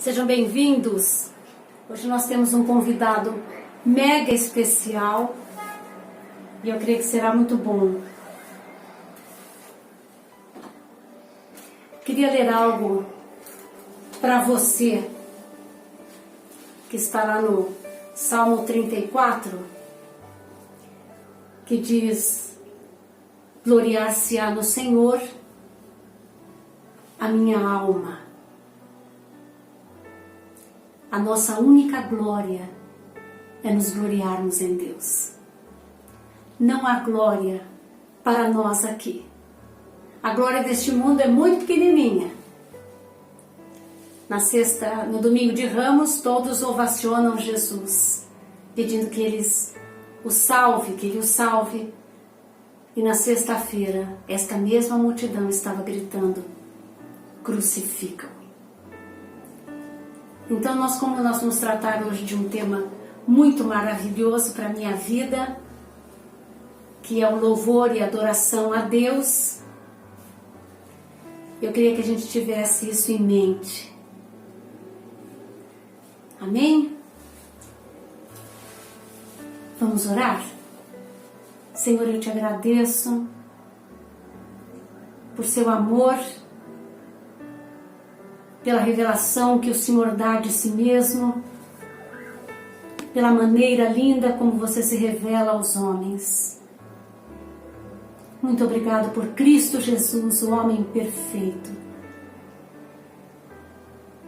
Sejam bem-vindos. Hoje nós temos um convidado mega especial e eu creio que será muito bom. Queria ler algo para você que está lá no Salmo 34, que diz: gloriar-se-á no Senhor a minha alma. A nossa única glória é nos gloriarmos em Deus. Não há glória para nós aqui. A glória deste mundo é muito pequenininha. No domingo de Ramos, todos ovacionam Jesus, pedindo que ele o salve. E na sexta-feira, esta mesma multidão estava gritando: crucificam. Então, como nós vamos tratar hoje de um tema muito maravilhoso para a minha vida, que é o louvor e adoração a Deus, eu queria que a gente tivesse isso em mente. Amém? Vamos orar? Senhor, eu te agradeço por seu amor, pela revelação que o Senhor dá de si mesmo, pela maneira linda como você se revela aos homens. Muito obrigado por Cristo Jesus, o homem perfeito.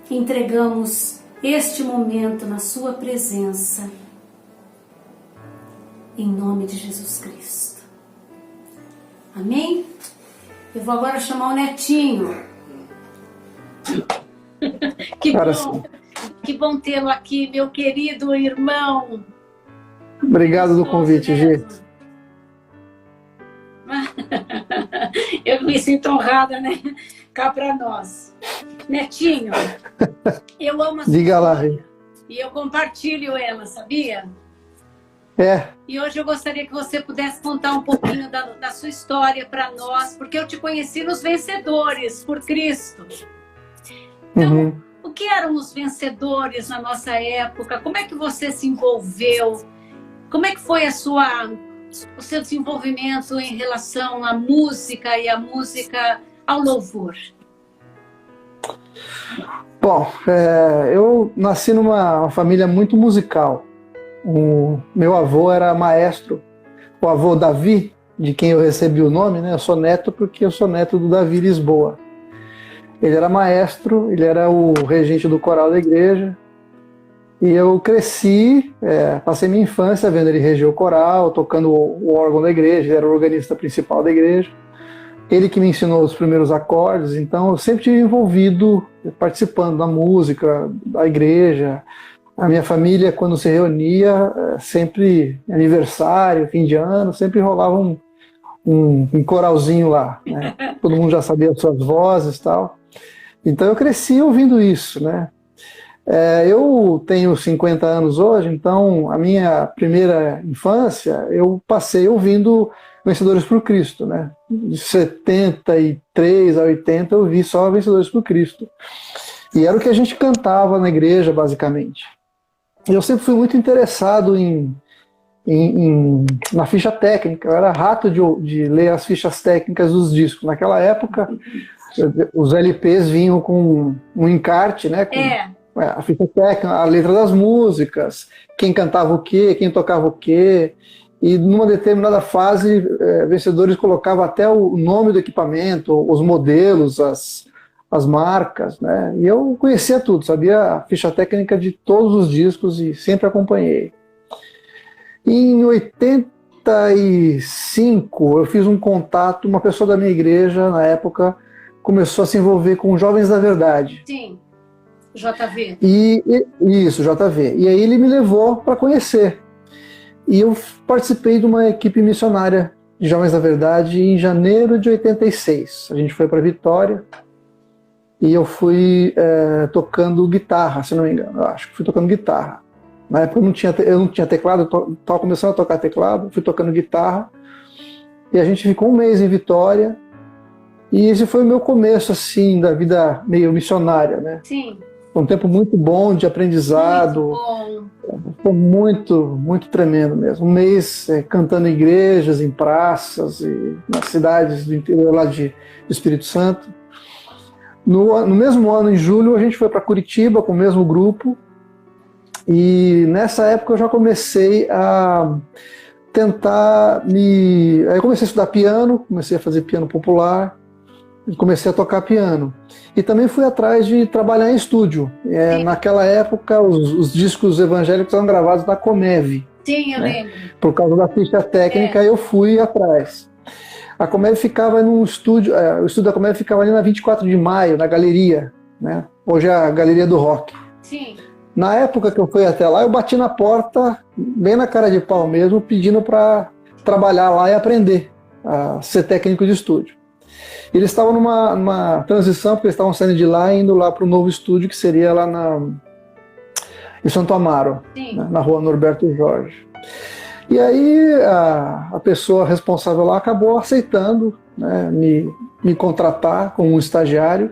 Entregamos este momento na sua presença, em nome de Jesus Cristo. Amém? Eu vou agora chamar o Netinho. Que bom tê-lo aqui, meu querido irmão. Obrigado do convite, Gi. Eu me sinto honrada, né? Cá para nós. Netinho, eu amo a sua Diga lá, história, e eu compartilho ela, sabia? É. E hoje eu gostaria que você pudesse contar um pouquinho da sua história para nós, porque eu te conheci nos Vencedores por Cristo. Então, o que eram os vencedores na nossa época? Como é que você se envolveu? Como é que foi o seu desenvolvimento em relação à música e a música ao louvor? Bom, eu nasci numa família muito musical. O meu avô era maestro, o avô Davi, de quem eu recebi o nome, né? Eu sou neto porque eu sou neto do Davi Lisboa. Ele era maestro, ele era o regente do coral da igreja, e eu cresci, passei minha infância vendo ele reger o coral, tocando o órgão da igreja, ele era o organista principal da igreja, ele que me ensinou os primeiros acordes, então eu sempre estive envolvido, participando da música, da igreja. A minha família, quando se reunia, sempre aniversário, fim de ano, sempre rolava um coralzinho lá, né? Todo mundo já sabia as suas vozes e tal. Então eu cresci ouvindo isso, né? Eu tenho 50 anos hoje, então a minha primeira infância eu passei ouvindo Vencedores por Cristo, né? De 73 a 80 eu vi só Vencedores por Cristo. E era o que a gente cantava na igreja, basicamente. Eu sempre fui muito interessado na ficha técnica. Eu era rato de ler as fichas técnicas dos discos. Naquela época, os LPs vinham com um encarte, né? Com a ficha técnica, a letra das músicas, quem cantava o quê, quem tocava o quê. E numa determinada fase, Vencedores colocava até o nome do equipamento, os modelos, as marcas, né? E eu conhecia tudo, sabia a ficha técnica de todos os discos e sempre acompanhei. E em 85 eu fiz um contato, uma pessoa da minha igreja na época começou a se envolver com Jovens da Verdade. Sim, JV. Isso, JV. E aí ele me levou para conhecer. E eu participei de uma equipe missionária de Jovens da Verdade em janeiro de 86. A gente foi para Vitória. E eu fui tocando guitarra, se não me engano, eu acho que fui tocando guitarra. Na época eu não tinha teclado, eu estava começando a tocar teclado, fui tocando guitarra. E a gente ficou um mês em Vitória. E esse foi o meu começo, assim, da vida meio missionária, né? Sim. Foi um tempo muito bom de aprendizado. Muito bom. Foi muito, muito tremendo mesmo. Um mês cantando em igrejas, em praças, e nas cidades do interior lá de Espírito Santo. No mesmo ano, em julho, a gente foi para Curitiba com o mesmo grupo. E nessa época eu já comecei a tentar me... Aí eu comecei a estudar piano, comecei a fazer piano popular, comecei a tocar piano. E também fui atrás de trabalhar em estúdio. Naquela época, os discos evangélicos eram gravados na Comev. Sim, eu né? lembro. Por causa da ficha técnica, eu fui atrás. A Comev ficava num estúdio, o estúdio da Comev ficava ali na 24 de maio, na galeria, né? Hoje é a Galeria do Rock. Sim. Na época que eu fui até lá, eu bati na porta, bem na cara de pau mesmo, pedindo para trabalhar lá e aprender a ser técnico de estúdio. Eles estavam numa transição, porque eles estavam saindo de lá e indo lá para o novo estúdio, que seria lá em Santo Amaro, né, na rua Norberto Jorge. E aí a pessoa responsável lá acabou aceitando, né, me contratar como um estagiário.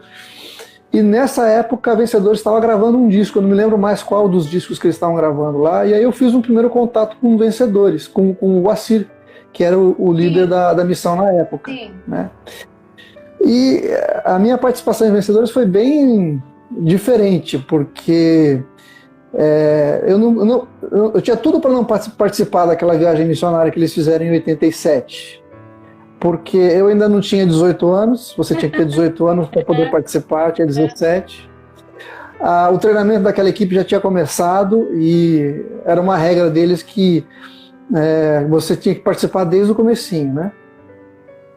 E nessa época a Vencedores estava gravando um disco, eu não me lembro mais qual dos discos que eles estavam gravando lá, e aí eu fiz um primeiro contato com Vencedores, com o Assir, que era o líder da missão na época. Né? E a minha participação em Vencedores foi bem diferente, porque eu tinha tudo para não participar daquela viagem missionária que eles fizeram em 87. Porque eu ainda não tinha 18 anos, você tinha que ter 18 anos para poder participar, eu tinha 17. O treinamento daquela equipe já tinha começado e era uma regra deles que você tinha que participar desde o comecinho, né?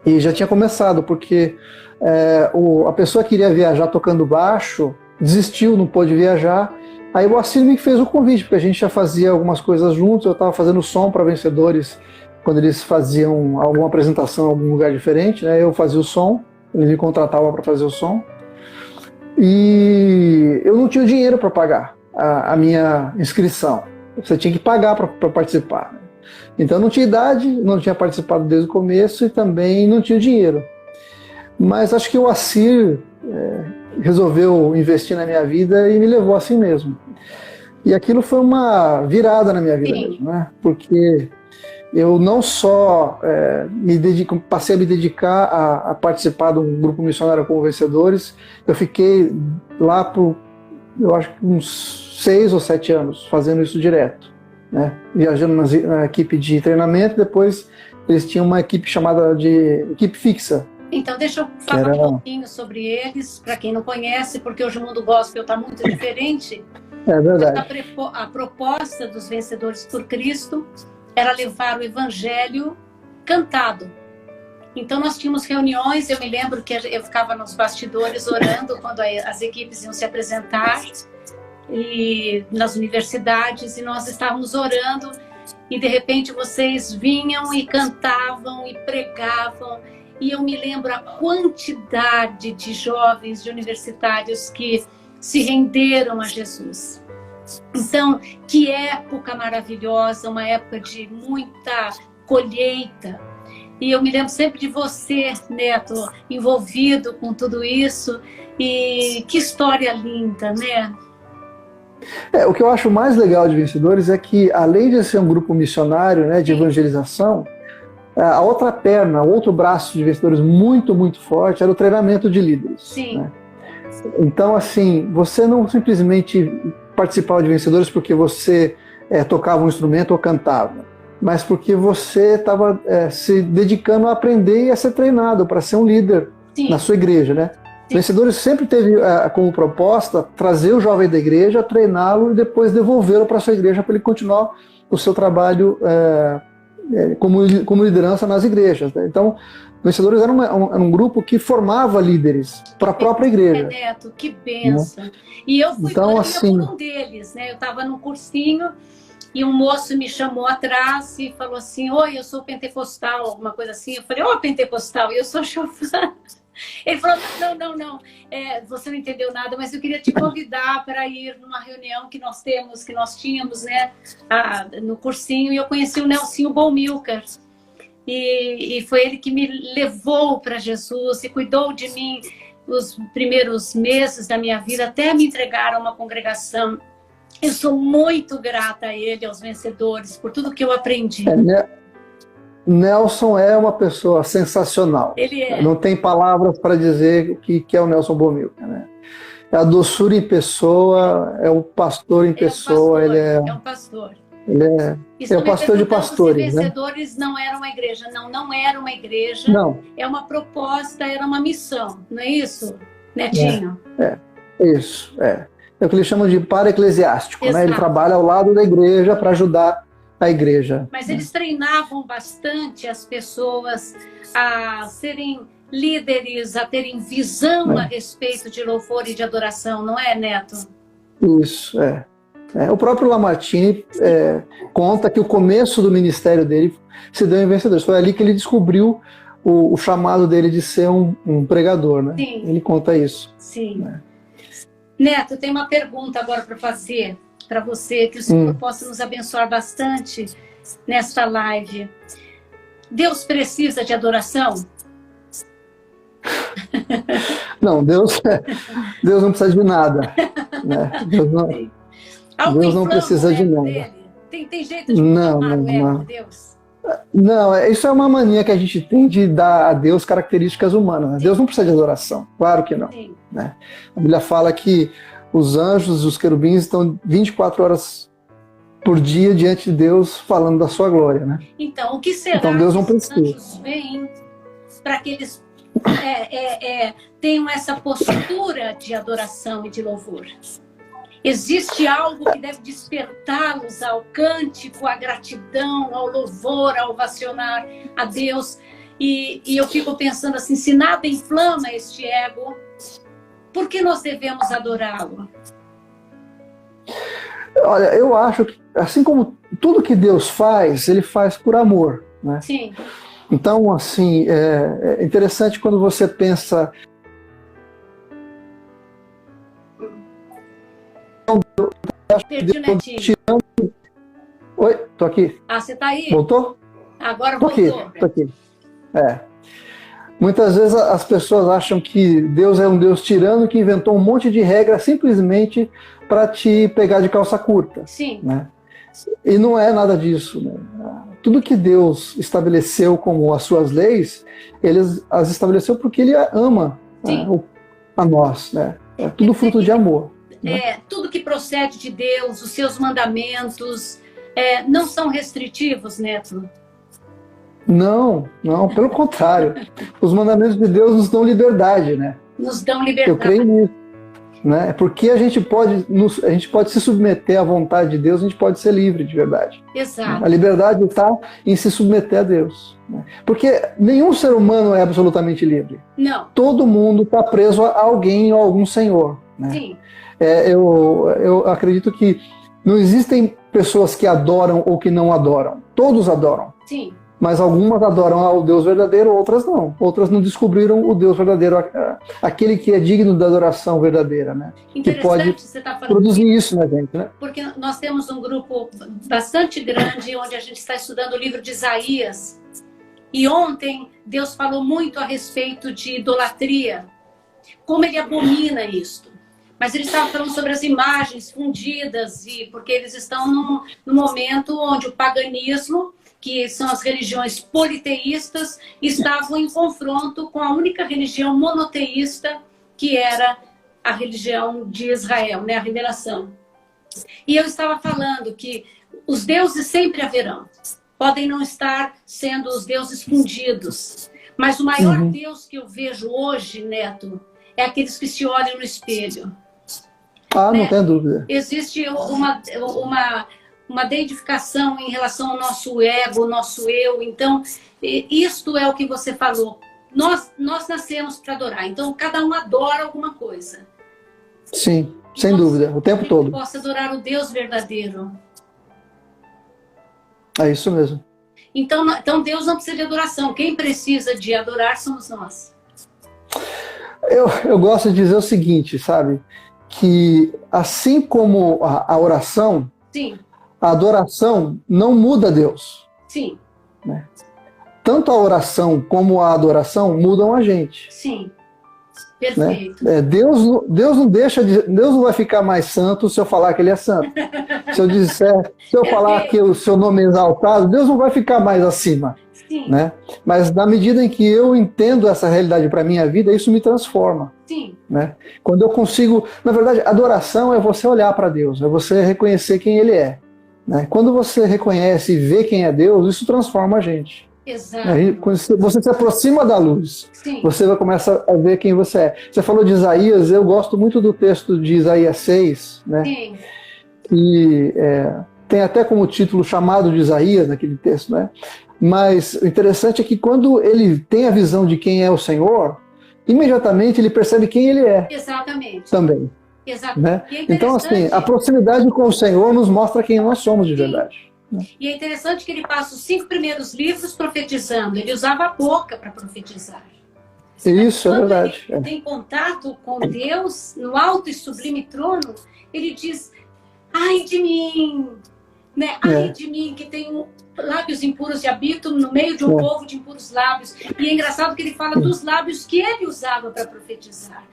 E já tinha começado, porque a pessoa que queria viajar tocando baixo, desistiu, não pôde viajar. Aí o Assir me fez o convite, porque a gente já fazia algumas coisas juntos, eu estava fazendo som para Vencedores, quando eles faziam alguma apresentação em algum lugar diferente, né? Eu fazia o som, ele me contratava para fazer o som. E eu não tinha dinheiro para pagar a minha inscrição. Você tinha que pagar para participar. Né? Então eu não tinha idade, não tinha participado desde o começo e também não tinha dinheiro. Mas acho que o Assir resolveu investir na minha vida e me levou assim mesmo. E aquilo foi uma virada na minha vida mesmo, né? Porque eu não só passei a me dedicar a participar de um grupo missionário como Vencedores, eu fiquei lá por, eu acho que uns 6 ou 7 anos fazendo isso direto, né? Viajando na equipe de treinamento, depois eles tinham uma equipe chamada de equipe fixa. Então deixa eu falar um pouquinho sobre eles, para quem não conhece, porque hoje o mundo gospel está muito diferente. É verdade. A proposta dos Vencedores por Cristo era levar o evangelho cantado. Então nós tínhamos reuniões, eu me lembro que eu ficava nos bastidores orando quando as equipes iam se apresentar e nas universidades, e nós estávamos orando e de repente vocês vinham e cantavam e pregavam, e eu me lembro a quantidade de jovens, de universitários que se renderam a Jesus. Então, que época maravilhosa, uma época de muita colheita. E eu me lembro sempre de você, Neto, envolvido com tudo isso. E que história linda, né? O que eu acho mais legal de Vencedores é que, além de ser um grupo missionário, né, de evangelização, a outra perna, o outro braço de Vencedores muito, muito forte era o treinamento de líderes. Sim. Né? Então, assim, você não simplesmente participava de Vencedores porque você tocava um instrumento ou cantava, mas porque você estava se dedicando a aprender e a ser treinado para ser um líder na sua igreja, né? Sim. Vencedores sempre teve como proposta trazer o jovem da igreja, treiná-lo e depois devolvê-lo para a sua igreja para ele continuar o seu trabalho como liderança nas igrejas. Né? Então, Vencedores era um grupo que formava líderes para a própria igreja. Neto, que benção. Né? E eu fui por um deles, né? Eu estava num cursinho e um moço me chamou atrás e falou assim: oi, eu sou pentecostal, alguma coisa assim. Eu falei: ô, pentecostal, eu sou chofã. Ele falou: não, você não entendeu nada, mas eu queria te convidar para ir numa reunião que nós tínhamos, né, no cursinho, e eu conheci o Nelsinho Bomilcar. E foi ele que me levou para Jesus e cuidou de mim os primeiros meses da minha vida, até me entregar a uma congregação. Eu sou muito grata a ele, aos vencedores, por tudo que eu aprendi. Nelson é uma pessoa sensacional. Ele é. Não tem palavras para dizer o que é o Nelson Bomilcar, né? É a doçura em pessoa, é o pastor em pessoa. Ele é um pastor. Ele é o pastor de pastores. Se vencedores, né? Não era uma igreja. Não era uma igreja. Não. É uma proposta, era uma missão. Não é isso, Netinho? Isso. É o que eles chamam de para-eclesiástico, né? Ele trabalha ao lado da igreja para ajudar a igreja. Mas eles treinavam bastante as pessoas a serem líderes, a terem visão a respeito de louvor e de adoração, não é, Neto? Isso, o próprio Lamartine conta que o começo do ministério dele se deu em Vencedores. Foi ali que ele descobriu o chamado dele de ser um pregador, né? Sim. Ele conta isso. Sim. Neto, tem uma pergunta agora para fazer para você, que o Senhor possa nos abençoar bastante nesta live. Deus precisa de adoração? Não, Deus não precisa de nada. Né? Deus não precisa de nada. Tem jeito de amar o ego de Deus? Não, isso é uma mania que a gente tem de dar a Deus características humanas. Né? Deus não precisa de adoração, claro que não. Né? A Bíblia fala que os anjos e os querubins estão 24 horas por dia diante de Deus falando da sua glória. Né? Então, o que será então, Deus não que os precisa. anjos vêm para que eles tenham essa postura de adoração e de louvor? Existe algo que deve despertá-los ao cântico, à gratidão, ao louvor, ao ovacionar a Deus. E eu fico pensando assim, se nada inflama este ego, por que nós devemos adorá-lo? Olha, eu acho que, assim como tudo que Deus faz, Ele faz por amor, né? Sim. Então, assim, é interessante quando você pensa... Perdi o Netinho. Oi, tô aqui. Ah, você tá aí? Voltou? Agora tô voltou. Tô aqui. Muitas vezes as pessoas acham que Deus é um Deus tirano que inventou um monte de regras simplesmente para te pegar de calça curta. Sim. Né? E não é nada disso. Né? Tudo que Deus estabeleceu como as suas leis, Ele as estabeleceu porque Ele ama a nós. Né? É tudo fruto de amor. Tudo que procede de Deus, os seus mandamentos, não são restritivos, Neto? Não, pelo contrário. Os mandamentos de Deus nos dão liberdade, né? Nos dão liberdade. Eu creio nisso. Né? Porque a gente pode se submeter à vontade de Deus, a gente pode ser livre de verdade. Exato. A liberdade está em se submeter a Deus. Né? Porque nenhum ser humano é absolutamente livre. Não. Todo mundo está preso a alguém ou a algum senhor. Né? Sim. Eu acredito que não existem pessoas que adoram ou que não adoram. Todos adoram. Sim. Mas algumas adoram ao Deus verdadeiro, outras não. Outras não descobriram o Deus verdadeiro, aquele que é digno da adoração verdadeira, né? Que pode você tá falando produzir isso na gente, né? Porque nós temos um grupo bastante grande onde a gente está estudando o livro de Isaías. E ontem Deus falou muito a respeito de idolatria. Como ele abomina isto. Mas ele estava falando sobre as imagens fundidas, porque eles estão num momento onde o paganismo, que são as religiões politeístas, estavam em confronto com a única religião monoteísta, que era a religião de Israel, né? A revelação. E eu estava falando que os deuses sempre haverão. Podem não estar sendo os deuses fundidos. Mas o maior Deus que eu vejo hoje, Neto, é aqueles que se olham no espelho. Ah, não tem dúvida. Existe uma identificação em relação ao nosso ego, ao nosso eu. Então, isto é o que você falou. Nós nascemos para adorar. Então, cada um adora alguma coisa. Sim, sem dúvida, o tempo todo. Possa adorar o Deus verdadeiro. É isso mesmo. Então Deus não precisa de adoração. Quem precisa de adorar somos nós. Eu gosto de dizer o seguinte, sabe? Que assim como a oração, sim, a adoração não muda Deus. Sim. Né? Tanto a oração como a adoração mudam a gente. Sim. Perfeito. Né? Deus não deixa Deus não vai ficar mais santo se eu falar que ele é santo. Se eu falar que o seu nome é exaltado, Deus não vai ficar mais acima. Sim. Né? Mas na medida em que eu entendo essa realidade para a minha vida, isso me transforma. Sim. Né? Quando eu consigo, na verdade, adoração é você olhar para Deus, é você reconhecer quem Ele é. Né? Quando você reconhece e vê quem é Deus, isso transforma a gente. Exato. Aí, quando você se aproxima da luz, Sim. você vai começar a ver quem você é. Você falou de Isaías, eu gosto muito do texto de Isaías 6, né? Sim. Que tem até como título chamado de Isaías naquele texto, né? Mas o interessante é que quando ele tem a visão de quem é o Senhor, imediatamente ele percebe quem ele é. Exatamente. Também. Exatamente. Né? Então, assim, a proximidade com o Senhor nos mostra quem nós somos de verdade. E é interessante que ele passa os 5 primeiros livros profetizando. Ele usava a boca para profetizar. Isso, é quando verdade. Ele tem contato com Deus, no alto e sublime trono, ele diz, ai de mim, né? Ai de mim, que tenho lábios impuros e habito no meio de um povo de impuros lábios. E é engraçado que ele fala dos lábios que ele usava para profetizar.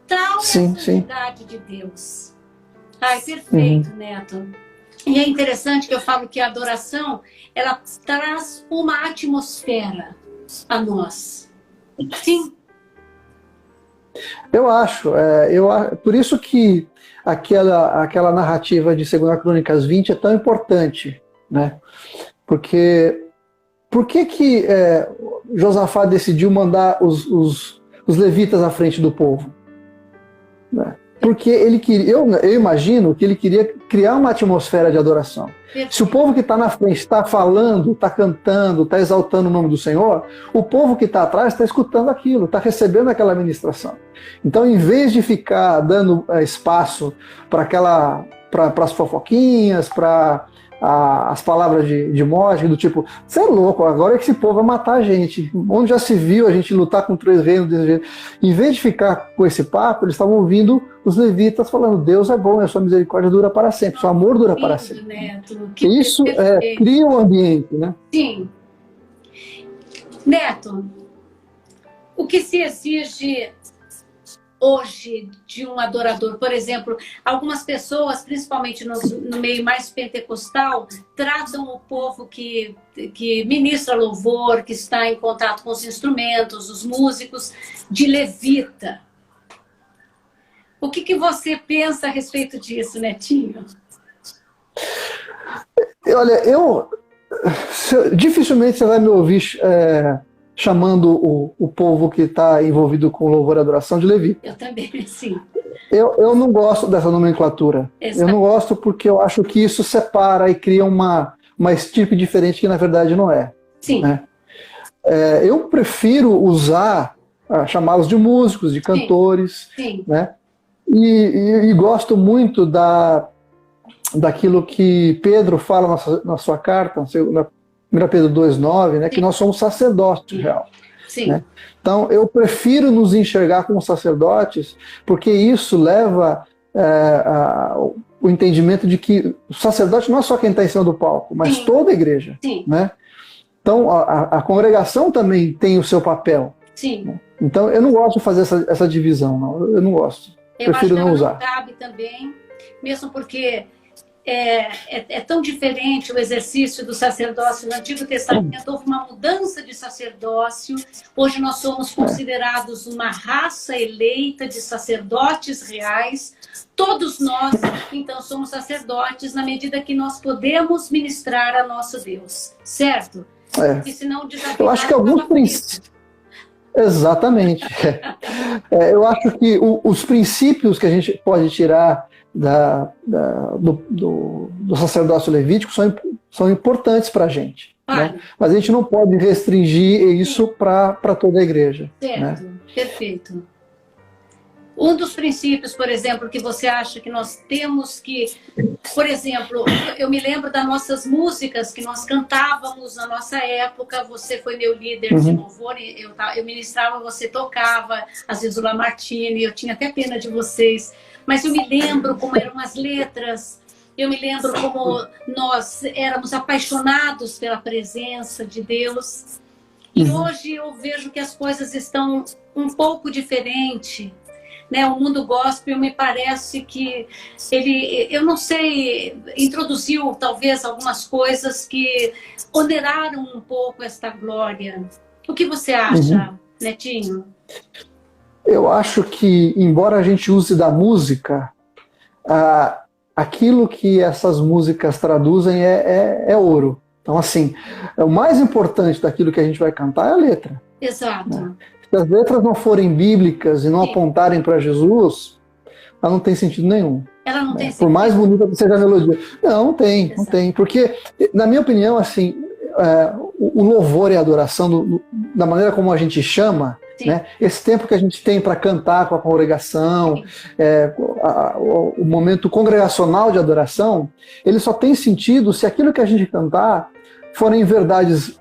Tal é a santidade de Deus. Ai, perfeito, Neto. E é interessante que eu falo que a adoração, ela traz uma atmosfera a nós. Sim. Eu acho. Por isso que aquela narrativa de 2 Crônicas 20 é tão importante, né? Porque por que Josafá decidiu mandar os levitas à frente do povo? Né? Porque ele queria, eu imagino que ele queria criar uma atmosfera de adoração. Se o povo que está na frente está falando, está cantando, está exaltando o nome do Senhor, o povo que está atrás está escutando aquilo, está recebendo aquela ministração. Então, em vez de ficar dando espaço para as fofoquinhas, para as palavras de morte, do tipo, você é louco, agora é que esse povo vai matar a gente. Onde já se viu a gente lutar com 3 reinos desse jeito? Em vez de ficar com esse papo, eles estavam ouvindo os levitas falando, Deus é bom e a sua misericórdia dura para sempre, seu amor dura para sempre. Neto, Isso cria um ambiente, né? Sim. Neto, o que se exige hoje de um adorador? Por exemplo, algumas pessoas, principalmente no meio mais pentecostal, tratam o povo que ministra louvor, que está em contato com os instrumentos, os músicos, de levita. O que você pensa a respeito disso, Netinho? Olha, dificilmente você vai me ouvir chamando o povo que está envolvido com louvor e adoração de levita. Eu também, sim. Eu não gosto dessa nomenclatura. Exato. Eu não gosto porque eu acho que isso separa e cria uma estirpe diferente que na verdade não é. Sim. Né? Eu prefiro chamá-los de músicos, de cantores. Sim. Né? E gosto muito daquilo que Pedro fala na sua carta, na 1 Pedro 2,9, né, que nós somos sacerdotes real. Sim. Né? Então, eu prefiro nos enxergar como sacerdotes, porque isso leva o entendimento de que o sacerdote não é só quem está em cima do palco, mas toda a igreja. Sim. Né? Então, a congregação também tem o seu papel. Sim. Né? Então, eu não gosto de fazer essa divisão, não. Eu não gosto. Prefiro não usar. Não cabe também, mesmo porque é tão diferente o exercício do sacerdócio. No Antigo Testamento houve uma mudança de sacerdócio. Hoje nós somos considerados uma raça eleita de sacerdotes reais. Todos nós, então, somos sacerdotes na medida que nós podemos ministrar a nosso Deus, certo? E senão eu acho que alguns princípios. Exatamente. Eu acho que os princípios que a gente pode tirar do sacerdócio levítico são importantes para a gente. Né? Mas a gente não pode restringir isso para toda a igreja. Certo, né? Perfeito. Um dos princípios, por exemplo, que você acha que nós temos que... Por exemplo, eu me lembro das nossas músicas que nós cantávamos na nossa época. Você foi meu líder de louvor, eu ministrava, você tocava, às vezes o Lamartine, eu tinha até pena de vocês. Mas eu me lembro como eram as letras, eu me lembro como nós éramos apaixonados pela presença de Deus. E hoje eu vejo que as coisas estão um pouco diferentes. né? O mundo gospel me parece que ele, eu não sei, introduziu talvez algumas coisas que oneraram um pouco esta glória. O que você acha, Netinho? Eu acho que, embora a gente use da música, aquilo que essas músicas traduzem é ouro. Então, assim, o mais importante daquilo que a gente vai cantar é a letra. Exato. Né? Se as letras não forem bíblicas e não apontarem para Jesus, ela não tem sentido nenhum. Ela não tem sentido. Por mais bonita que seja a melodia. Não tem, não tem. Porque, na minha opinião, assim, o louvor e a adoração, da maneira como a gente chama, né, esse tempo que a gente tem para cantar com a congregação, o momento congregacional de adoração, ele só tem sentido se aquilo que a gente cantar forem verdades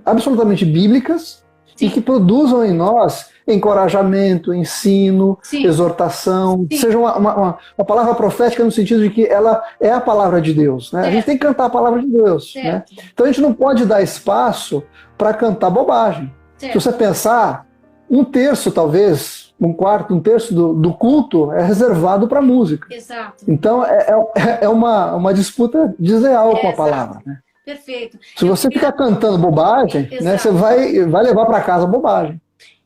absolutamente bíblicas e que produzam em nós encorajamento, ensino, exortação, seja uma palavra profética no sentido de que ela é a palavra de Deus. Né? A gente tem que cantar a palavra de Deus. Né? Então a gente não pode dar espaço para cantar bobagem. Se você pensar, 1/3 talvez, 1/4, 1/3 do culto é reservado para música. Exato. Então é uma disputa desleal com a palavra. Né? Perfeito. Se você ficar cantando bobagem, né, você vai levar para casa bobagem.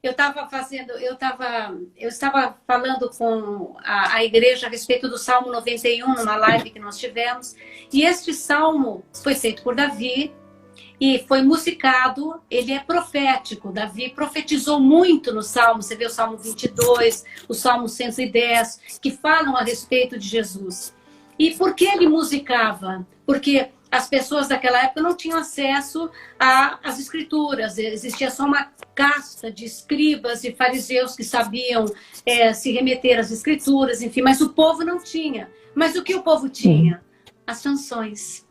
Eu estava falando com a igreja a respeito do Salmo 91, numa live que nós tivemos, e este salmo foi feito por Davi, e foi musicado, ele é profético. Davi profetizou muito no Salmo, você vê o Salmo 22, o Salmo 110, que falam a respeito de Jesus. E por que ele musicava? Porque as pessoas daquela época não tinham acesso às escrituras, existia só uma casta de escribas e fariseus que sabiam se remeter às escrituras, enfim, mas o povo não tinha. Mas o que o povo tinha? As canções.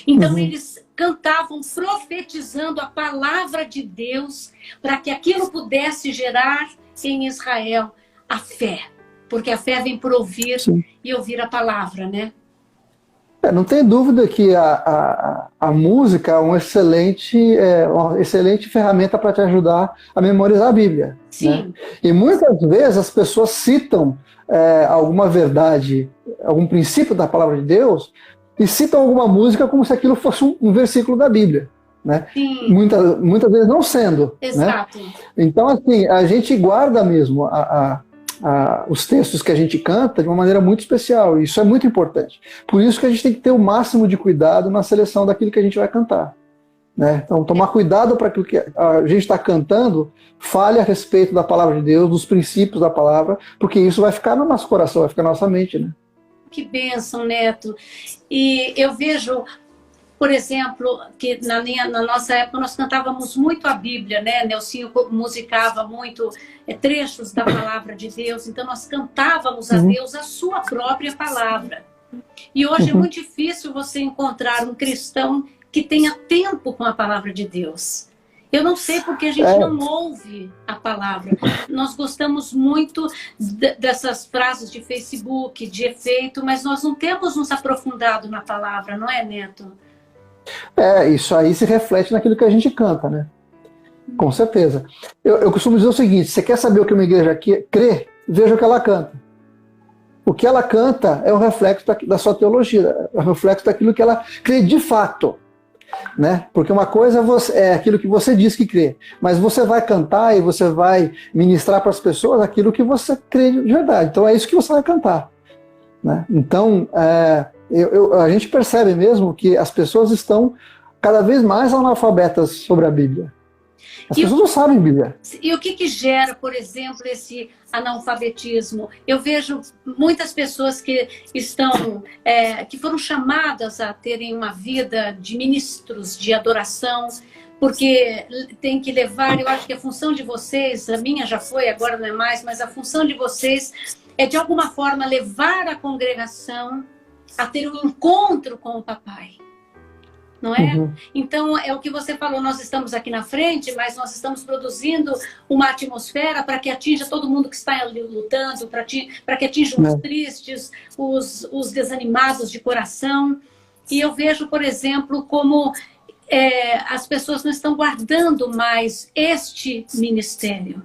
Então eles cantavam profetizando a palavra de Deus para que aquilo pudesse gerar em Israel a fé. Porque a fé vem por ouvir e ouvir a palavra, né? Não tem dúvida que a música é uma excelente ferramenta para te ajudar a memorizar a Bíblia. Sim. Né? E muitas vezes as pessoas citam alguma verdade, algum princípio da palavra de Deus, e citam alguma música como se aquilo fosse um versículo da Bíblia. Né? Muitas vezes não sendo. Exato. Né? Então, assim, a gente guarda mesmo os textos que a gente canta de uma maneira muito especial, e isso é muito importante. Por isso que a gente tem que ter o máximo de cuidado na seleção daquilo que a gente vai cantar. Né? Então, tomar cuidado para que o que a gente está cantando fale a respeito da palavra de Deus, dos princípios da palavra, porque isso vai ficar no nosso coração, vai ficar na nossa mente. Né? Que bênção, Neto. E eu vejo, por exemplo, que na nossa época nós cantávamos muito a Bíblia, né? Nelsinho musicava muito trechos da palavra de Deus, então nós cantávamos a Deus a sua própria palavra. E hoje é muito difícil você encontrar um cristão que tenha tempo com a palavra de Deus. Eu não sei porque a gente não ouve a palavra. Nós gostamos muito dessas frases de Facebook, de efeito, mas nós não temos nos aprofundado na palavra, não é, Neto? Isso aí se reflete naquilo que a gente canta, né? Com certeza. Eu costumo dizer o seguinte: você quer saber o que uma igreja crê? Veja o que ela canta. O que ela canta é o reflexo da sua teologia, é o reflexo daquilo que ela crê de fato. Né? Porque uma coisa é aquilo que você diz que crê, mas você vai cantar e você vai ministrar para as pessoas aquilo que você crê de verdade. Então é isso que você vai cantar. Né? Então, a gente percebe mesmo que as pessoas estão cada vez mais analfabetas sobre a Bíblia. As pessoas não sabem Bíblia. E o que gera, por exemplo, esse analfabetismo? Eu vejo muitas pessoas que que foram chamadas a terem uma vida de ministros de adoração, porque tem que levar, eu acho que a função de vocês, a minha já foi, agora não é mais, mas a função de vocês é de alguma forma levar a congregação a ter um encontro com o papai. Não é? Então, é o que você falou, nós estamos aqui na frente, mas nós estamos produzindo uma atmosfera para que atinja todo mundo que está ali lutando, para que atinja os tristes, os desanimados de coração. E eu vejo, por exemplo, como as pessoas não estão guardando mais este ministério.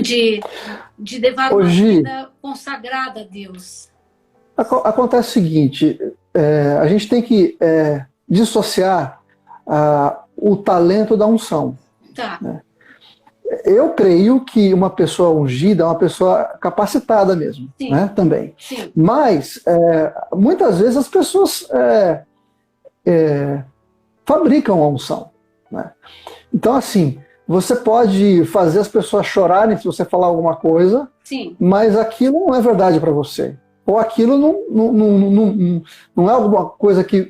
de levar uma vida consagrada a Deus? Acontece o seguinte, a gente tem que dissociar o talento da unção. Tá. Né? Eu creio que uma pessoa ungida é uma pessoa capacitada mesmo, né? Também. Sim. Mas, muitas vezes as pessoas fabricam a unção. Né? Então, assim, você pode fazer as pessoas chorarem se você falar alguma coisa, sim, mas aquilo não é verdade para você. Ou aquilo não é alguma coisa que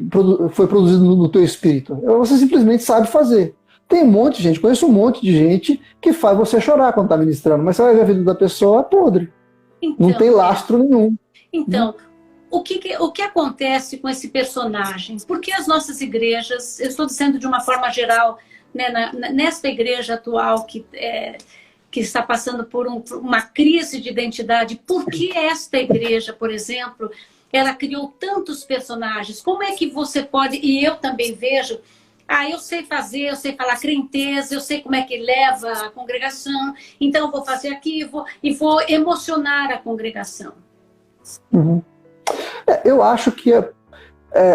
foi produzido no teu espírito. Você simplesmente sabe fazer. Tem um monte de gente, conheço um monte de gente que faz você chorar quando está ministrando, mas você vai ver a vida da pessoa podre. Então, não tem lastro nenhum. Então, o que acontece com esse personagem? Por que as nossas igrejas, eu estou dizendo de uma forma geral, né, nesta igreja atual que está passando por uma crise de identidade, por que esta igreja, por exemplo, ela criou tantos personagens? Como é que você pode, e eu também vejo, eu sei fazer, eu sei falar crenteza, eu sei como é que leva a congregação, então eu vou fazer aqui e vou emocionar a congregação. Uhum. Eu acho que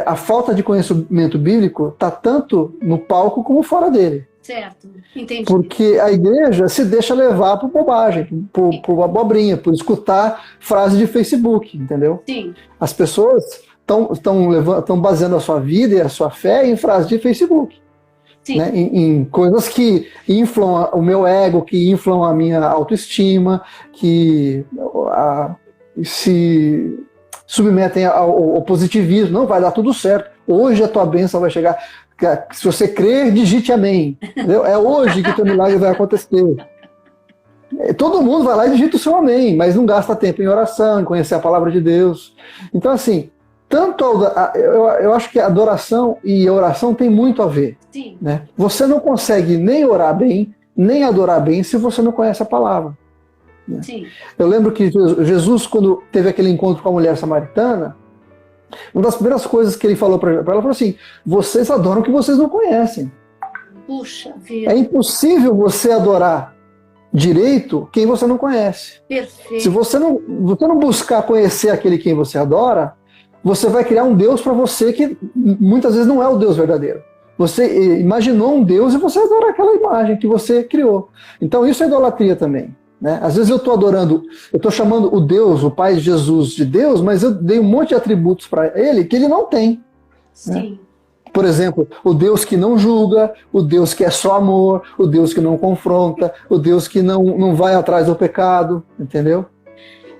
a falta de conhecimento bíblico está tanto no palco como fora dele. Certo, entendi. Porque a igreja se deixa levar por bobagem, por abobrinha, por escutar frase de Facebook, entendeu? Sim. As pessoas estão baseando a sua vida e a sua fé em frases de Facebook. Sim. Né? Em coisas que inflam o meu ego, que inflam a minha autoestima, que se submetem ao positivismo. Não, vai dar tudo certo. Hoje a tua bênção vai chegar. Se você crer, digite amém. Entendeu? É hoje que o teu milagre vai acontecer. Todo mundo vai lá e digita o seu amém, mas não gasta tempo em oração, em conhecer a palavra de Deus. Então, assim, eu acho que a adoração e a oração tem muito a ver. Sim. Né? Você não consegue nem orar bem, nem adorar bem, se você não conhece a palavra. Né? Sim. Eu lembro que Jesus, quando teve aquele encontro com a mulher samaritana, uma das primeiras coisas que ele falou para ela, falou assim: vocês adoram o que vocês não conhecem. Puxa vida. É impossível você adorar direito quem você não conhece. Perfeito. Se você não buscar conhecer aquele quem você adora, você vai criar um Deus para você que muitas vezes não é o Deus verdadeiro. Você imaginou um Deus e você adora aquela imagem que você criou. Então isso é idolatria também. Né? Às vezes eu estou adorando, eu estou chamando o Deus, o Pai de Jesus de Deus, mas eu dei um monte de atributos para ele que ele não tem. Sim. Né? Por exemplo, o Deus que não julga, o Deus que é só amor, o Deus que não confronta, o Deus que não vai atrás do pecado, entendeu?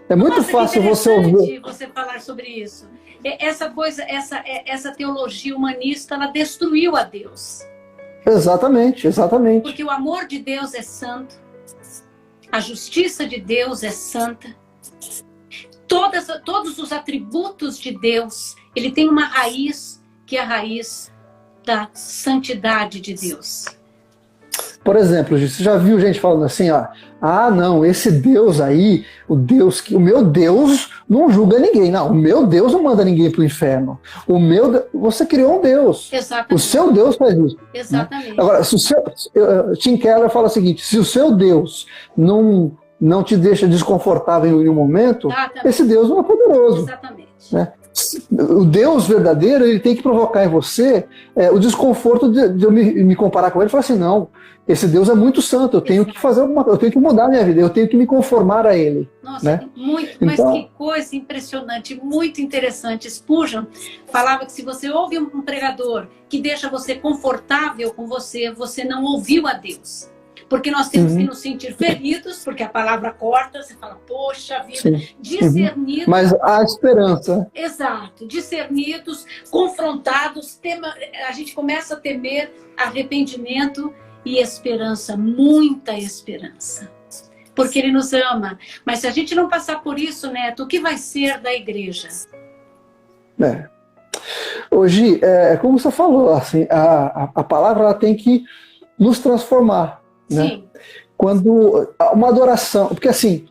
É muito fácil você ouvir. Você falar sobre isso. Essa teologia humanista, ela destruiu a Deus. Exatamente. Porque o amor de Deus é santo. A justiça de Deus é santa. Todos os atributos de Deus, ele tem uma raiz, que é a raiz da santidade de Deus. Por exemplo, você já viu gente falando assim, não, esse Deus aí, o meu Deus não julga ninguém. Não, o meu Deus não manda ninguém para o inferno. Você criou um Deus. Exatamente. O seu Deus faz isso. Exatamente. Né? Agora, Tim Keller fala o seguinte: se o seu Deus não te deixa desconfortável em nenhum momento, esse Deus não é poderoso. Exatamente. Né? O Deus verdadeiro, ele tem que provocar em você o desconforto de eu me comparar com ele e falar assim: não, esse Deus é muito santo, eu tenho que fazer alguma coisa, eu tenho que mudar a minha vida, eu tenho que me conformar a ele. Nossa, né? Mas que coisa impressionante, muito interessante. Spurgeon falava que se você ouve um pregador que deixa você confortável com você, você não ouviu a Deus. Porque nós temos que nos sentir feridos, porque a palavra corta, você fala, poxa vida, discernidos. Mas há esperança. Exato, discernidos, confrontados, a gente começa a temer arrependimento e esperança, muita esperança. Porque ele nos ama. Mas se a gente não passar por isso, Neto, o que vai ser da igreja? Hoje, como você falou, assim, a palavra ela tem que nos transformar. Né? Sim. Quando uma adoração, porque assim,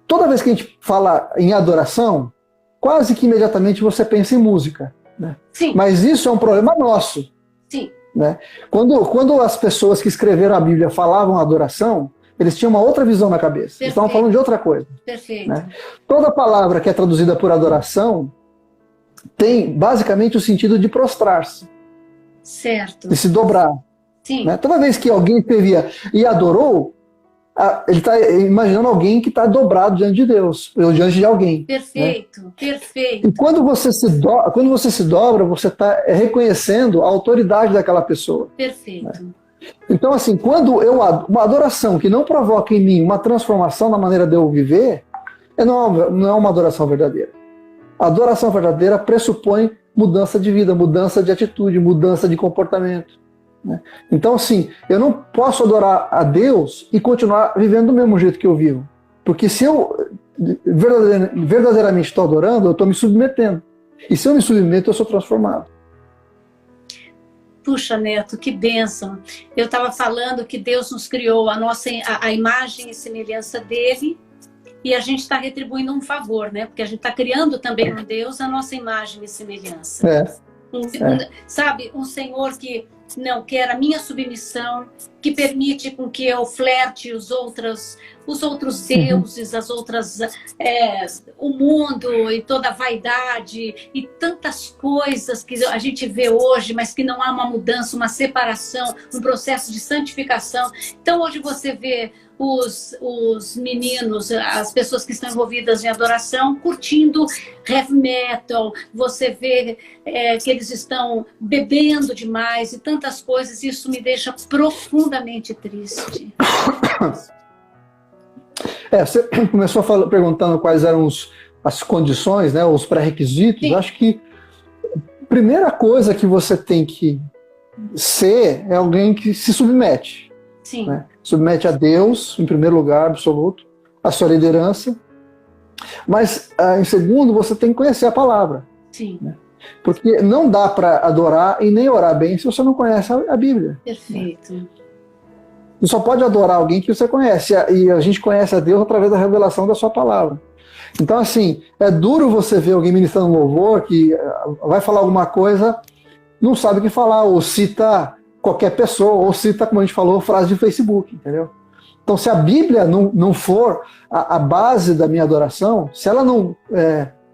toda vez que a gente fala em adoração, quase que imediatamente você pensa em música, né? Sim. Mas isso é um problema nosso. Sim. Né? Quando as pessoas que escreveram a Bíblia falavam adoração, Eles tinham uma outra visão na cabeça. Perfeito. Eles estavam falando de outra coisa. Perfeito. Né? Toda palavra que é traduzida por adoração tem basicamente o sentido de prostrar-se. Certo. De se dobrar. Sim. Né? Toda vez que alguém escrevia e adorou, ele está imaginando alguém que está dobrado diante de Deus, ou diante de alguém. Perfeito, né? Perfeito. E quando você se dobra, você está reconhecendo a autoridade daquela pessoa. Perfeito. Né? Então, assim, quando uma adoração que não provoca em mim uma transformação na maneira de eu viver, não é uma adoração verdadeira. A adoração verdadeira pressupõe mudança de vida, mudança de atitude, mudança de comportamento. Né? Então, assim, eu não posso adorar a Deus e continuar vivendo do mesmo jeito que eu vivo. Porque se eu verdadeiramente estou adorando, eu estou me submetendo. E se eu me submeto, eu sou transformado. Puxa, Neto, que bênção. Eu estava falando que Deus nos criou a imagem e semelhança dele, e a gente está retribuindo um favor, né? Porque a gente está criando também um Deus a nossa imagem e semelhança. Sabe, um Senhor que não quer a minha submissão, que permite com que eu flerte os outros deuses, as outras, o mundo e toda a vaidade e tantas coisas que a gente vê hoje, mas que não há uma mudança, uma separação, um processo de santificação. Então hoje você vê os meninos, as pessoas que estão envolvidas em adoração, curtindo heavy metal, você vê que eles estão bebendo demais e tantas coisas, isso me deixa profundamente triste. Você começou perguntando quais eram as condições, né, os pré-requisitos. Sim. Acho que a primeira coisa que você tem que ser é alguém que se submete. Sim. Né? Submete a Deus, em primeiro lugar, absoluto, a sua liderança. Mas, em segundo, você tem que conhecer a palavra. Sim. Né? Porque não dá para adorar e nem orar bem se você não conhece a Bíblia. Perfeito. Né? Você só pode adorar alguém que você conhece. E a gente conhece a Deus através da revelação da sua palavra. Então, assim, é duro você ver alguém ministrando um louvor que vai falar alguma coisa, não sabe o que falar, ou cita qualquer pessoa, ou cita, como a gente falou, frase de Facebook, entendeu? Então, se a Bíblia não for a base da minha adoração, se ela não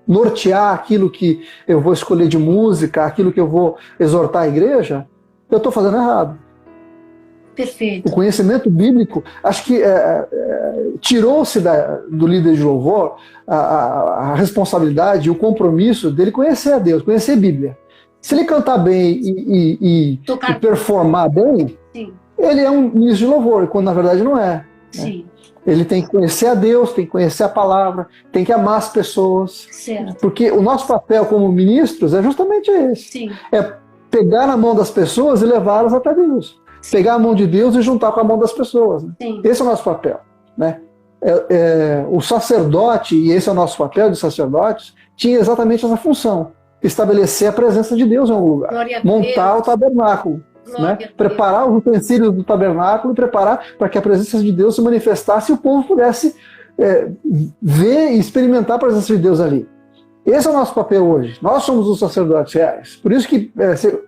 nortear aquilo que eu vou escolher de música, aquilo que eu vou exortar a igreja, eu estou fazendo errado. Perfeito. O conhecimento bíblico, acho que tirou-se do líder de louvor a responsabilidade e o compromisso dele conhecer a Deus, conhecer a Bíblia. Se ele cantar bem e performar bem, sim, ele é um ministro de louvor, quando na verdade não é. Sim. Né? Ele tem que conhecer a Deus, tem que conhecer a palavra, tem que amar as pessoas. Certo. Porque o nosso papel como ministros é justamente esse. Sim. É pegar na mão das pessoas e levá-las até Deus. Pegar a mão de Deus e juntar com a mão das pessoas. Né? Esse é o nosso papel. Né? O sacerdote, e esse é o nosso papel de sacerdotes, tinha exatamente essa função. Estabelecer a presença de Deus em algum lugar. Montar o tabernáculo. Né? Preparar os utensílios do tabernáculo e preparar para que a presença de Deus se manifestasse e o povo pudesse ver e experimentar a presença de Deus ali. Esse é o nosso papel hoje. Nós somos os sacerdotes reais. Por isso que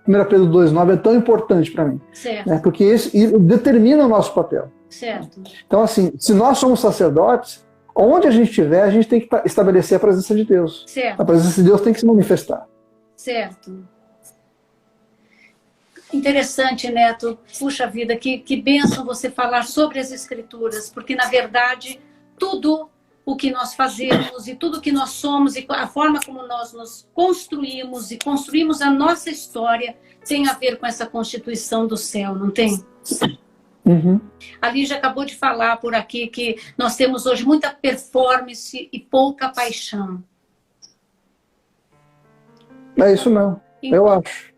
1 Pedro 2,9 é tão importante para mim. Certo. Né? Porque isso determina o nosso papel. Certo. Então, assim, se nós somos sacerdotes, onde a gente estiver, a gente tem que estabelecer a presença de Deus. Certo. A presença de Deus tem que se manifestar. Certo. Interessante, Neto. Puxa vida, que bênção você falar sobre as Escrituras, porque, na verdade, tudo o que nós fazemos e tudo o que nós somos e a forma como nós nos construímos e construímos a nossa história tem a ver com essa constituição do céu, não tem? Uhum. A Lígia acabou de falar por aqui que nós temos hoje muita performance e pouca paixão. É isso mesmo, eu acho.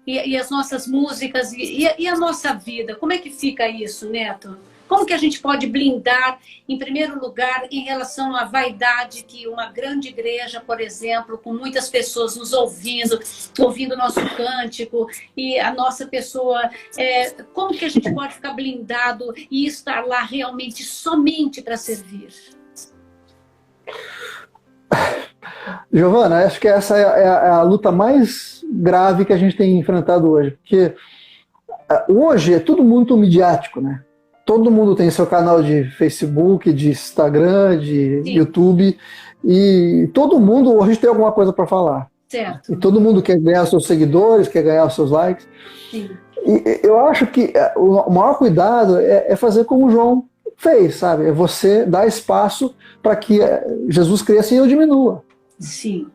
E as nossas músicas e a nossa vida, como é que fica isso, Neto? Como que a gente pode blindar, em primeiro lugar, em relação à vaidade que uma grande igreja, por exemplo, com muitas pessoas nos ouvindo o nosso cântico e a nossa pessoa, como que a gente pode ficar blindado e estar lá realmente somente para servir? Giovana, acho que essa é a luta mais grave que a gente tem enfrentado hoje, porque hoje é tudo muito midiático, né? todo mundo tem seu canal de Facebook, de Instagram, de Sim. YouTube, e todo mundo hoje tem alguma coisa para falar. Certo. E todo mundo quer ganhar seus seguidores, quer ganhar os seus likes. Sim. E eu acho que o maior cuidado é fazer como João fez, sabe? É você dar espaço para que Jesus cresça e eu diminua. Sim.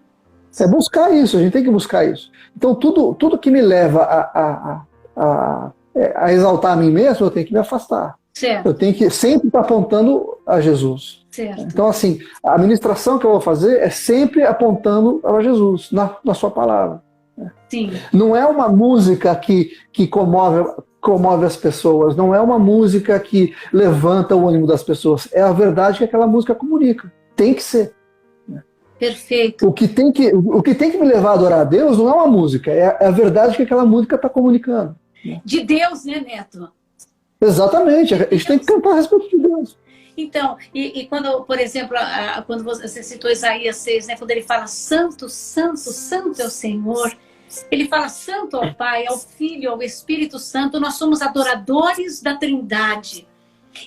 É buscar isso, a gente tem que buscar isso. Então, tudo que me leva a exaltar a mim mesmo, eu tenho que me afastar. Certo. Eu tenho que sempre estar apontando a Jesus. Certo. Então, assim, a ministração que eu vou fazer é sempre apontando a Jesus, na sua palavra. Sim. Não é uma música que comove as pessoas, não é uma música que levanta o ânimo das pessoas. É a verdade que aquela música comunica. Tem que ser. Perfeito. O que tem que me levar a adorar a Deus não é uma música, é a verdade que aquela música está comunicando. De Deus, né, Neto? Exatamente, a gente tem que cantar a respeito de Deus. Então, e quando, por exemplo, quando você citou Isaías 6, né, quando ele fala santo, santo, santo é o Senhor, ele fala santo ao Pai, ao Filho, ao Espírito Santo, nós somos adoradores da Trindade.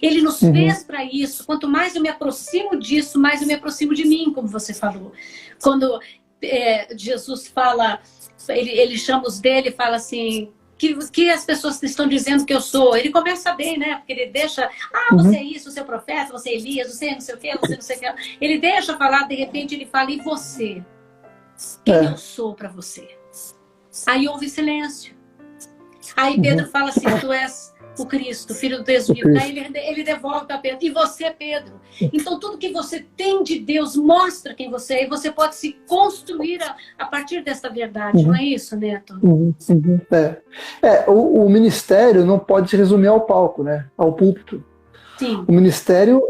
Ele nos fez para isso. Quanto mais eu me aproximo disso, mais eu me aproximo de mim, como você falou. Quando Jesus fala, ele chama os dele e fala assim, que as pessoas estão dizendo que eu sou. Ele começa bem, né? Porque ele deixa, você é isso, você é o profeta, você é Elias, você é não sei o quê, você não sei o quê. Ele deixa falar, de repente ele fala, e você? Quem eu sou para você? Aí houve silêncio. Aí Pedro fala assim, tu és o Cristo, filho do Deus vivo. Daí ele devolve a Pedro. E você, Pedro? Então tudo que você tem de Deus mostra quem você é. E você pode se construir a partir dessa verdade. Não é isso, Neto? O ministério não pode se resumir ao palco, né? Ao púlpito. Sim. O ministério,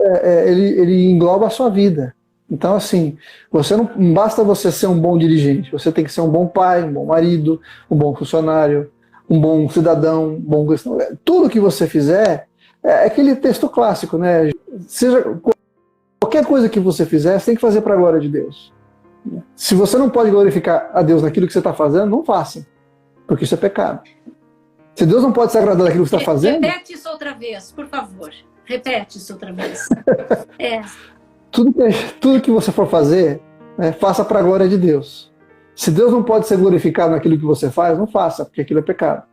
ele engloba a sua vida. Então, assim, não basta você ser um bom dirigente. Você tem que ser um bom pai, um bom marido, um bom funcionário, um bom cidadão, um bom cristão. Tudo que você fizer é aquele texto clássico, né? Qualquer coisa que você fizer, você tem que fazer para a glória de Deus. Se você não pode glorificar a Deus naquilo que você está fazendo, não faça, porque isso é pecado. Se Deus não pode se agradar daquilo que você está fazendo... Repete isso outra vez, por favor. Repete isso outra vez. Tudo que você for fazer, faça para a glória de Deus. Se Deus não pode ser glorificado naquilo que você faz, não faça, porque aquilo é pecado.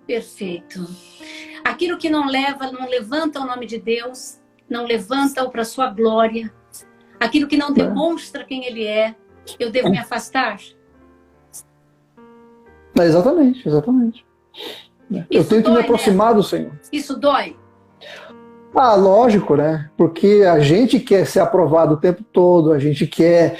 Perfeito. Aquilo que não levanta o nome de Deus, não levanta-o para a sua glória, aquilo que não demonstra quem Ele é, eu devo me afastar? Exatamente. Eu tenho que me aproximar do Senhor. Isso dói? Lógico, né? Porque a gente quer ser aprovado o tempo todo, a gente quer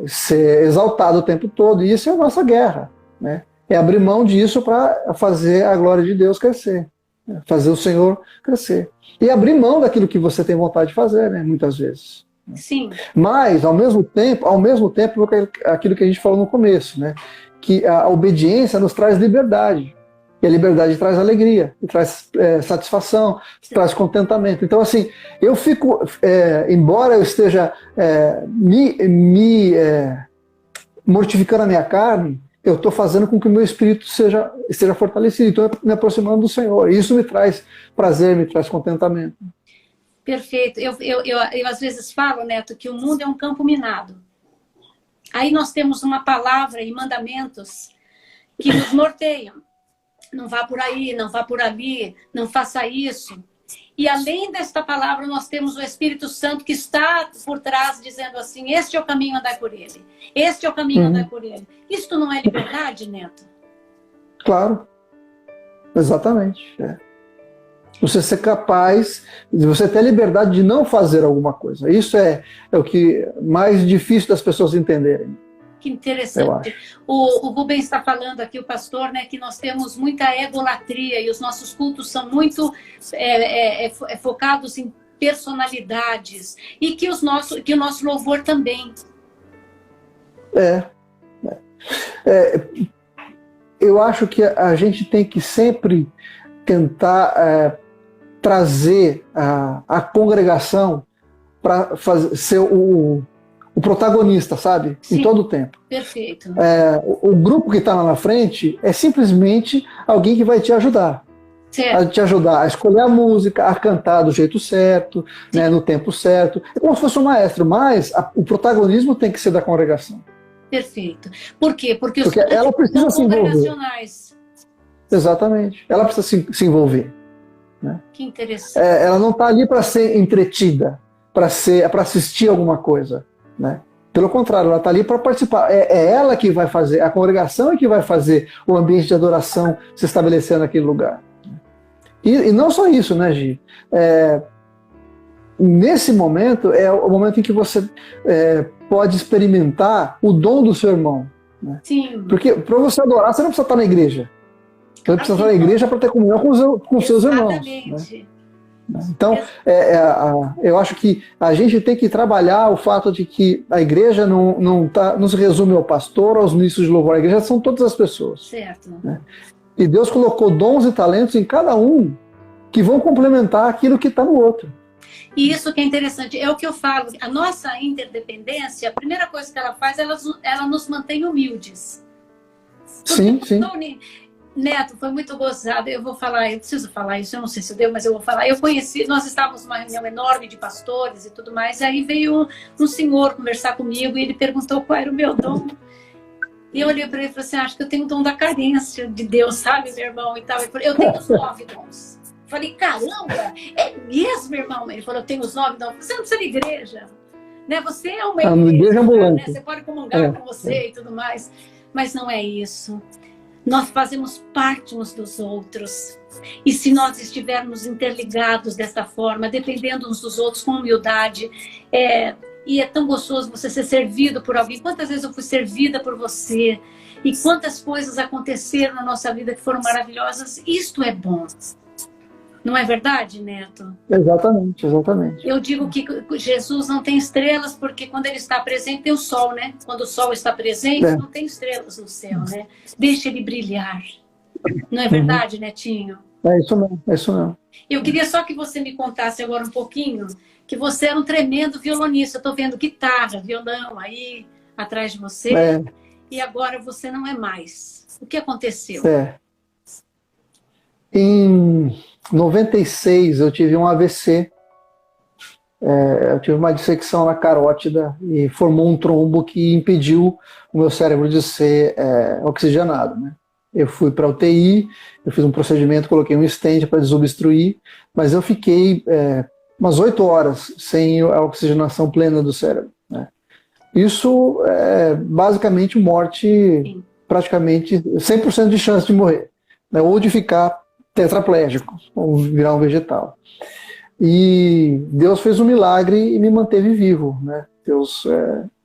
ser exaltado o tempo todo, e isso é a nossa guerra, né? É abrir mão disso para fazer a glória de Deus crescer, né? Fazer o Senhor crescer. E abrir mão daquilo que você tem vontade de fazer, né? Muitas vezes. Sim. Mas, ao mesmo tempo, aquilo que a gente falou no começo, né? Que a obediência nos traz liberdade. E a liberdade traz alegria, traz satisfação, traz contentamento. Então, assim, eu fico, embora eu esteja mortificando a minha carne, eu estou fazendo com que o meu espírito esteja fortalecido. Então, eu estou me aproximando do Senhor. E isso me traz prazer, me traz contentamento. Perfeito. Eu às vezes falo, Neto, que o mundo é um campo minado. Aí nós temos uma palavra e mandamentos que nos norteiam. Não vá por aí, não vá por ali, não faça isso. E além desta palavra, nós temos o Espírito Santo que está por trás, dizendo assim, este é o caminho, andai por ele. Este é o caminho, andai por ele. Isto não é liberdade, Neto? Claro. Exatamente. Você ser capaz, você ter a liberdade de não fazer alguma coisa. Isso é o que mais difícil das pessoas entenderem. Que interessante. O Rubens está falando aqui, o pastor, né, que nós temos muita egolatria e os nossos cultos são muito focados em personalidades e que o nosso louvor também. Eu acho que a gente tem que sempre tentar trazer a congregação para ser o protagonista, sabe? Sim, em todo o tempo. Perfeito. O grupo que está lá na frente é simplesmente alguém que vai te ajudar. a te ajudar a escolher a música, a cantar do jeito certo, né, no tempo certo. É como se fosse um maestro, mas o protagonismo tem que ser da congregação. Perfeito. Por quê? Porque ela precisa se envolver. Exatamente. Ela precisa se envolver. Né? Que interessante. Ela não está ali para ser entretida, para assistir alguma coisa. Né? Pelo contrário, ela está ali para participar. É ela que vai fazer, a congregação é que vai fazer o ambiente de adoração se estabelecer naquele lugar. E não só isso, né, Gi? Nesse momento, é o momento em que você pode experimentar o dom do seu irmão. Né? Sim. Porque para você adorar, você não precisa estar na igreja. Você precisa estar na igreja para ter comunhão com seus irmãos. Né? Então, eu acho que a gente tem que trabalhar o fato de que a igreja não se resume ao pastor, aos ministros de louvor. A igreja são todas as pessoas. Certo. Né? E Deus colocou dons e talentos em cada um que vão complementar aquilo que está no outro. E isso que é interessante, é o que eu falo, a nossa interdependência, a primeira coisa que ela faz, ela nos mantém humildes. Sim. Neto, foi muito gozado, eu preciso falar isso, eu não sei se deu, mas eu vou falar. Nós estávamos numa reunião enorme de pastores e tudo mais, aí veio um senhor conversar comigo e ele perguntou qual era o meu dom. E eu olhei para ele e falei assim, acho que eu tenho o dom da carência de Deus, sabe, meu irmão? E tal. Ele falou, eu tenho os 9 dons. Eu falei, caramba, é mesmo, irmão? Ele falou, eu tenho os 9 dons. Você não precisa de igreja, né? Você é uma igreja ambulante. Né? Você pode comungar com você e tudo mais. Mas não é isso. Nós fazemos parte uns dos outros. E se nós estivermos interligados dessa forma, dependendo uns dos outros com humildade, e é tão gostoso você ser servido por alguém. Quantas vezes eu fui servida por você? E quantas coisas aconteceram na nossa vida que foram maravilhosas. Isto é bom. Não é verdade, Neto? Exatamente. Eu digo que Jesus não tem estrelas porque quando ele está presente tem o sol, né? Quando o sol está presente, não tem estrelas no céu, né? Deixa ele brilhar. Não é verdade, Netinho? É isso mesmo. Eu queria só que você me contasse agora um pouquinho que você era um tremendo violonista. Eu estou vendo guitarra, violão aí atrás de você. E agora você não é mais. O que aconteceu? Em 96 eu tive um AVC. Eu tive uma dissecção na carótida e formou um trombo que impediu o meu cérebro de ser oxigenado, né? Eu fui para a UTI, eu fiz um procedimento, coloquei um stent para desobstruir, mas eu fiquei umas 8 horas sem a oxigenação plena do cérebro. Né? Isso é basicamente morte, praticamente 100% de chance de morrer, né? Ou de ficar tetraplégico, ou virar um vegetal. E Deus fez um milagre e me manteve vivo. Né? Deus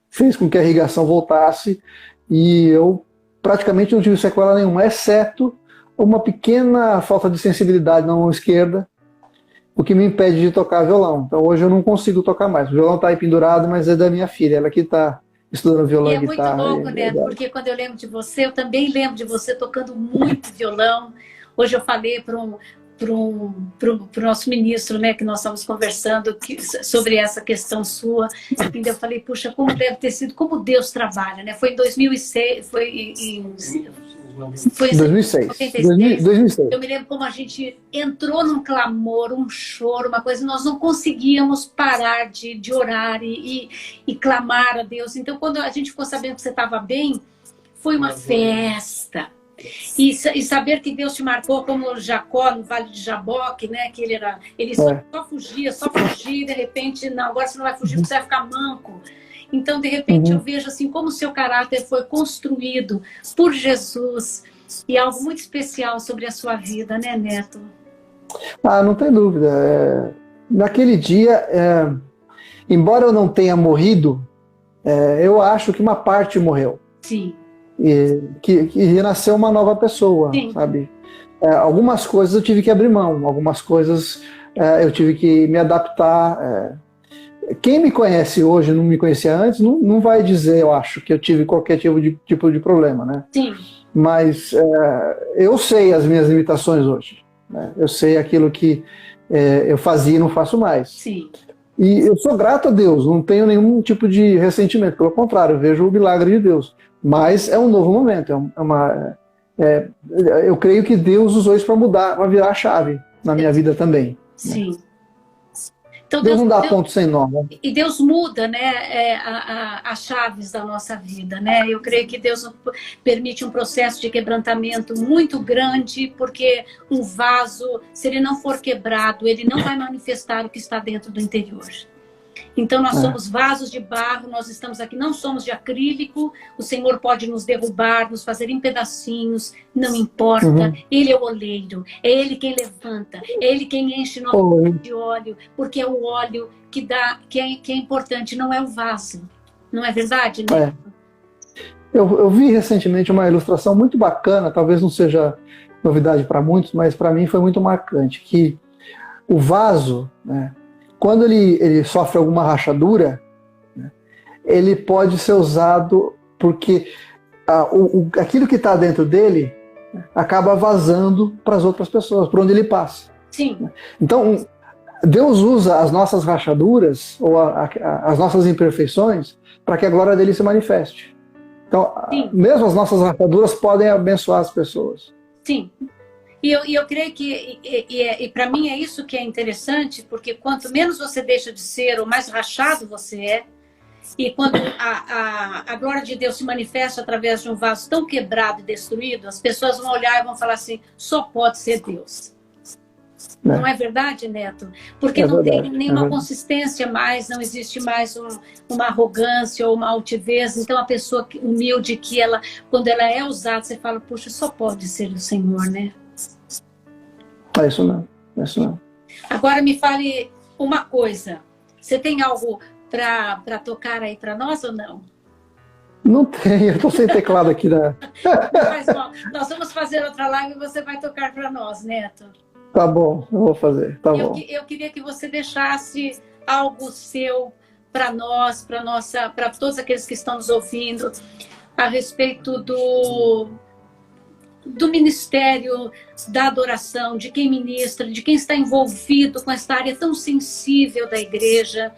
fez com que a irrigação voltasse e eu praticamente não tive sequela nenhuma, exceto uma pequena falta de sensibilidade na mão esquerda, o que me impede de tocar violão. Então hoje eu não consigo tocar mais. O violão está aí pendurado, mas é da minha filha, ela que está estudando violão e guitarra. É muito louco, né? Porque quando eu lembro de você, eu também lembro de você tocando muito violão. Hoje eu falei para o nosso ministro, né, que nós estamos conversando sobre essa questão sua, e eu falei, puxa, como deve ter sido, como Deus trabalha, né? Foi em 2006, foi em 2006. 2006. Eu me lembro como a gente entrou num clamor, um choro, uma coisa, nós não conseguíamos parar de orar e clamar a Deus. Então, quando a gente ficou sabendo que você estava bem, foi uma festa. E saber que Deus te marcou como Jacó no Vale de Jaboque, né? Que ele só fugia, e de repente, não, agora você não vai fugir porque você vai ficar manco. Então, de repente, eu vejo assim como o seu caráter foi construído por Jesus e algo muito especial sobre a sua vida, né, Neto? Não tem dúvida. Naquele dia, embora eu não tenha morrido, eu acho que uma parte morreu. Sim. Que renasceu uma nova pessoa, sabe? Algumas coisas eu tive que abrir mão, algumas coisas eu tive que me adaptar. Quem me conhece hoje, não me conhecia antes, não vai dizer, eu acho, que eu tive qualquer tipo de problema, né? Sim. Mas eu sei as minhas limitações hoje. Né? Eu sei aquilo que eu fazia e não faço mais. Sim. E eu sou grato a Deus, não tenho nenhum tipo de ressentimento, pelo contrário, eu vejo o milagre de Deus. Mas é um novo momento, eu creio que Deus usou isso para mudar, para virar a chave na minha vida também. Sim. Né? Então, Deus não dá ponto sem nó. Né? E Deus muda, né, as chaves da nossa vida, né? Eu creio que Deus permite um processo de quebrantamento muito grande, porque um vaso, se ele não for quebrado, ele não vai manifestar o que está dentro do interior. Então, nós somos vasos de barro, nós estamos aqui, não somos de acrílico, o Senhor pode nos derrubar, nos fazer em pedacinhos, não importa, Ele é o oleiro, é Ele quem levanta, é Ele quem enche nosso de óleo, porque é o óleo que é importante, não é o vaso, não é verdade, né? Eu vi recentemente uma ilustração muito bacana, talvez não seja novidade para muitos, mas para mim foi muito marcante, que o vaso, né, quando ele sofre alguma rachadura, né, ele pode ser usado porque aquilo que está dentro dele, né, acaba vazando para as outras pessoas, por onde ele passa. Sim. Então, Deus usa as nossas rachaduras ou as nossas imperfeições para que a glória dele se manifeste. Então, mesmo as nossas rachaduras podem abençoar as pessoas. Sim. E eu creio que, para mim é isso que é interessante, porque quanto menos você deixa de ser, ou mais rachado você é, e quando a glória de Deus se manifesta através de um vaso tão quebrado e destruído, as pessoas vão olhar e vão falar assim, só pode ser Deus. Não é verdade, Neto? Porque não tem nenhuma consistência mais, não existe mais uma arrogância ou uma altivez. Então, a pessoa humilde, quando ela é usada, você fala, puxa, só pode ser o Senhor, né? É isso não, é isso não. Agora me fale uma coisa. Você tem algo para tocar aí para nós ou não? Não tem, eu estou sem teclado aqui. Mas, bom, nós vamos fazer outra live e você vai tocar para nós, Neto. Tá bom, eu vou fazer. Tá bom. Eu queria que você deixasse algo seu para nós, para todos aqueles que estão nos ouvindo, a respeito do ministério da adoração, de quem ministra, de quem está envolvido com essa área tão sensível da igreja,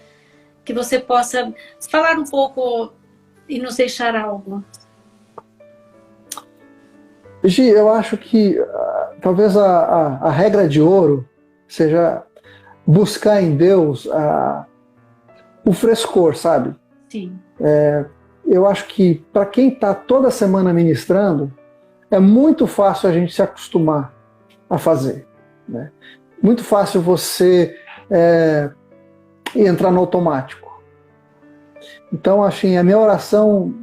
que você possa falar um pouco e nos deixar algo. Gi, eu acho que talvez a regra de ouro seja buscar em Deus o frescor, sabe? Sim. Eu acho que para quem está toda semana ministrando, é muito fácil a gente se acostumar a fazer. Né? Muito fácil você entrar no automático. Então, assim, a minha oração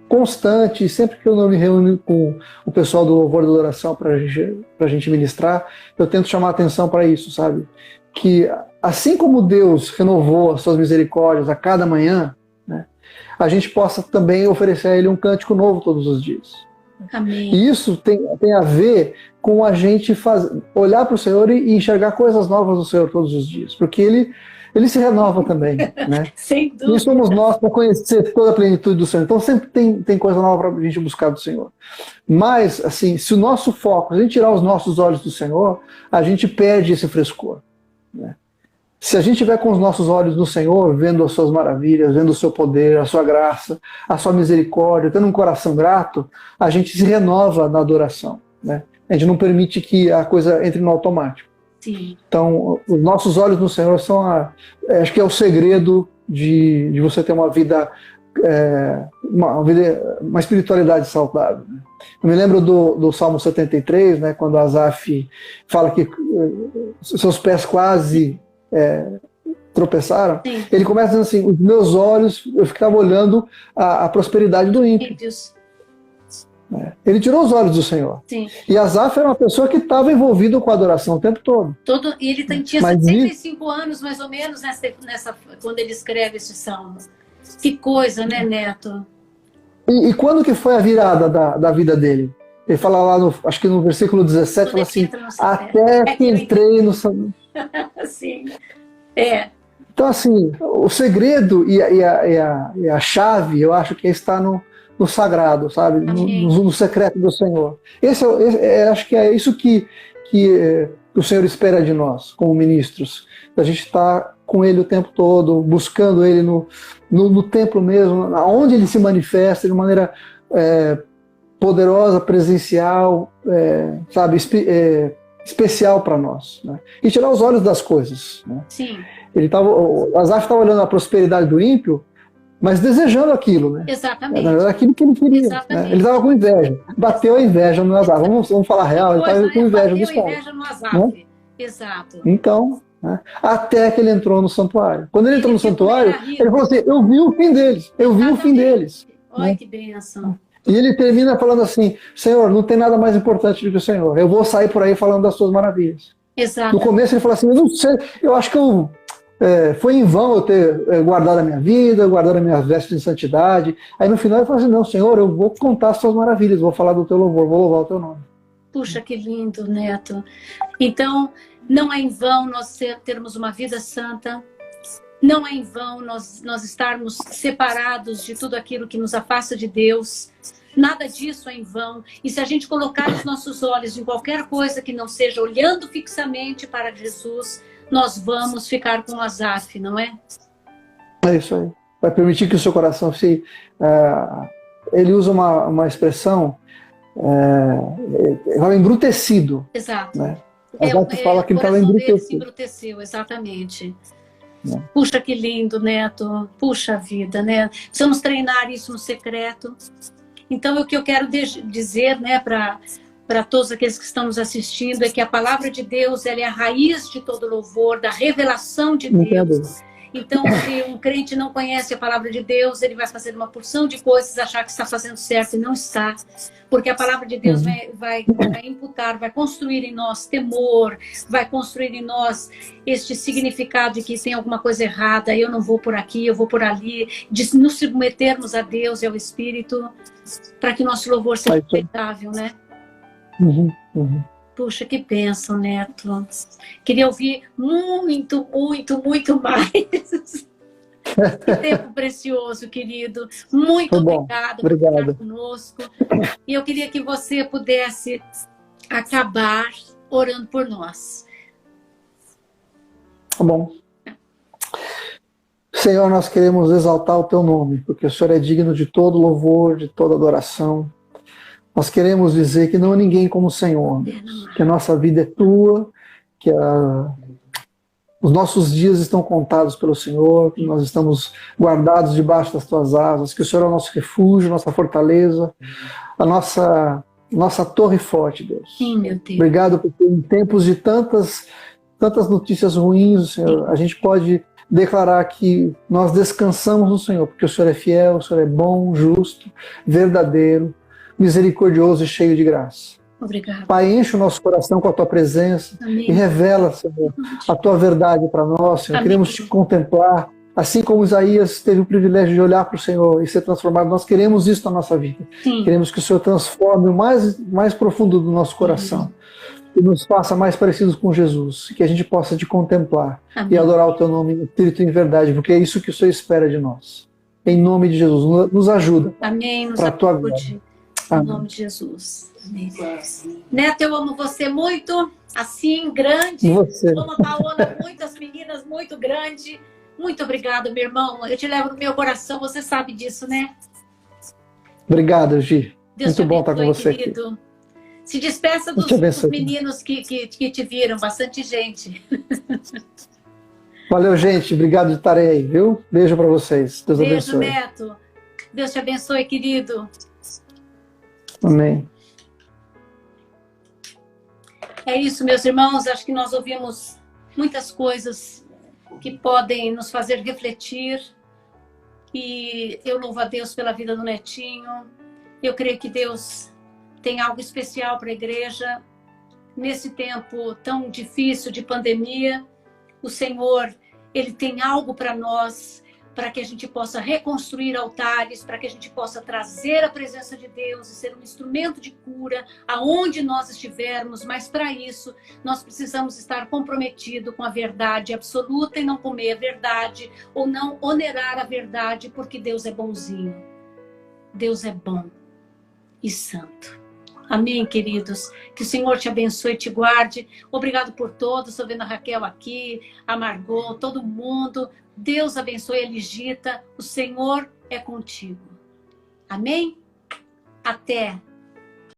constante, sempre que eu não me reúno com o pessoal do louvor da adoração para a gente ministrar, eu tento chamar a atenção para isso, sabe? Que assim como Deus renovou as suas misericórdias a cada manhã, né, a gente possa também oferecer a Ele um cântico novo todos os dias. Amém. E isso tem a ver com a gente olhar para o Senhor e enxergar coisas novas do Senhor todos os dias, porque Ele se renova também, né? Sem dúvida. E somos nós para conhecer toda a plenitude do Senhor. Então sempre tem coisa nova para a gente buscar do Senhor. Mas, assim, se o nosso foco, se a gente tirar os nossos olhos do Senhor, a gente perde esse frescor. Né? Se a gente estiver com os nossos olhos no Senhor, vendo as suas maravilhas, vendo o seu poder, a sua graça, a sua misericórdia, tendo um coração grato, a gente se renova na adoração. Né? A gente não permite que a coisa entre no automático. Sim. Então, os nossos olhos no Senhor são acho que é o segredo de você ter uma vida, uma espiritualidade saudável. Né? Eu me lembro do Salmo 73, né, quando Asaf fala que seus pés quase tropeçaram. Sim. Ele começa dizendo assim, os meus olhos, eu ficava olhando a prosperidade do ímpio. Ele tirou os olhos do Senhor. Sim. E Asaf era uma pessoa que estava envolvida com a adoração o tempo todo. E ele tinha 75 anos, mais ou menos, quando ele escreve esse salmo. Que coisa, né, Neto? E quando que foi a virada da vida dele? Ele fala lá, acho que no versículo 17, fala assim, até que entrei no... Sim. Então, assim, o segredo e a chave, eu acho que está no sagrado, sabe? No secreto do Senhor. Acho que é isso que o Senhor espera de nós, como ministros. A gente está com Ele o tempo todo, buscando Ele no templo mesmo, onde Ele se manifesta de maneira poderosa, presencial, sabe, especial para nós, né? E tirar os olhos das coisas, né? Sim. O Asaf estava olhando a prosperidade do ímpio, mas desejando aquilo, né? Exatamente. Era aquilo que ele queria. Né? Ele estava com inveja. Bateu a inveja no Asaf. Vamos falar real, ele estava com inveja dos caras. Bateu inveja no Asaf. Né? Exato. Então, né? Até que ele entrou no santuário. Quando ele entrou no santuário, ele falou assim: eu vi o fim deles. Eu vi o fim deles. Olha, né? Que bênção. E ele termina falando assim: Senhor, não tem nada mais importante do que o Senhor. Eu vou sair por aí falando das suas maravilhas. Exato. No começo ele falou assim: eu não sei, eu acho que foi em vão eu ter guardado a minha vida, guardado as minhas vestes de santidade. Aí no final ele falou assim: não, Senhor, eu vou contar as suas maravilhas, vou falar do teu louvor, vou louvar o teu nome. Puxa, que lindo, Neto. Então, não é em vão nós termos uma vida santa. Não é em vão nós estarmos separados de tudo aquilo que nos afasta de Deus. Nada disso é em vão. E se a gente colocar os nossos olhos em qualquer coisa que não seja olhando fixamente para Jesus, nós vamos ficar com Asaf, não é? É isso aí. Vai permitir que o seu coração se... ele usa uma expressão embrutecido. Exato. Né? Asaf fala que ele estava embrutecido. Se embruteceu, exatamente. Puxa, que lindo, Neto. Puxa vida, né? Precisamos treinar isso no secreto. Então, o que eu quero dizer, né, para todos aqueles que estão nos assistindo, é que a palavra de Deus, ela é a raiz de todo louvor, da revelação de Deus. Então, se um crente não conhece a palavra de Deus, ele vai fazer uma porção de coisas, achar que está fazendo certo e não está. Porque a palavra de Deus vai imputar, vai construir em nós temor, vai construir em nós este significado de que tem alguma coisa errada, eu não vou por aqui, eu vou por ali, de nos submetermos a Deus e ao Espírito, para que nosso louvor seja aceitável, né? Puxa, que bênção, Neto. Queria ouvir muito, muito, muito mais. Que tempo precioso, querido. Muito obrigado por estar conosco. E eu queria que você pudesse acabar orando por nós. Tá bom. Senhor, nós queremos exaltar o teu nome, porque o Senhor é digno de todo louvor, de toda adoração. Nós queremos dizer que não há ninguém como o Senhor, que a nossa vida é tua, que os nossos dias estão contados pelo Senhor, que nós estamos guardados debaixo das tuas asas, que o Senhor é o nosso refúgio, nossa fortaleza, a nossa torre forte, Deus. Sim, meu Deus. Obrigado porque em tempos de tantas notícias ruins, Senhor, a gente pode declarar que nós descansamos no Senhor, porque o Senhor é fiel, o Senhor é bom, justo, verdadeiro, misericordioso e cheio de graça. Obrigado. Pai, enche o nosso coração com a tua presença. Amém. E revela, Senhor, a tua verdade para nós, Senhor. Amém. Queremos te contemplar, assim como Isaías teve o privilégio de olhar para o Senhor e ser transformado. Nós queremos isso na nossa vida. Sim. Queremos que o Senhor transforme o mais profundo do nosso coração. E nos faça mais parecidos com Jesus, que a gente possa te contemplar. Amém. E adorar o teu nome em espírito e em verdade, porque é isso que o Senhor espera de nós. Em nome de Jesus, nos ajuda. Amém. Nos para a tua glória. Em nome de Jesus. Amém. Neto, eu amo você muito, assim, grande. Você. Amo a Paola muito, as meninas muito grande. Muito obrigada, meu irmão. Eu te levo no meu coração, você sabe disso, né? Obrigado, Gi. Deus muito bom estar com você, querido. Aqui. Se despeça dos meninos que te viram, bastante gente. Valeu, gente. Obrigado de estarem aí, viu? Beijo para vocês. Deus abençoe. Beijo, Neto. Deus te abençoe, querido. Amém. É isso, meus irmãos. Acho que nós ouvimos muitas coisas que podem nos fazer refletir. E eu louvo a Deus pela vida do Netinho. Eu creio que Deus tem algo especial para a igreja. Nesse tempo tão difícil de pandemia, o Senhor, Ele tem algo para nós, para que a gente possa reconstruir altares, para que a gente possa trazer a presença de Deus e ser um instrumento de cura aonde nós estivermos, mas para isso nós precisamos estar comprometidos com a verdade absoluta e não comer a verdade ou não onerar a verdade, porque Deus é bonzinho. Deus é bom e santo. Amém, queridos? Que o Senhor te abençoe e te guarde. Obrigado por todos. Estou vendo a Raquel aqui, a Margot, todo mundo. Deus abençoe a Ligita. O Senhor é contigo. Amém? Até.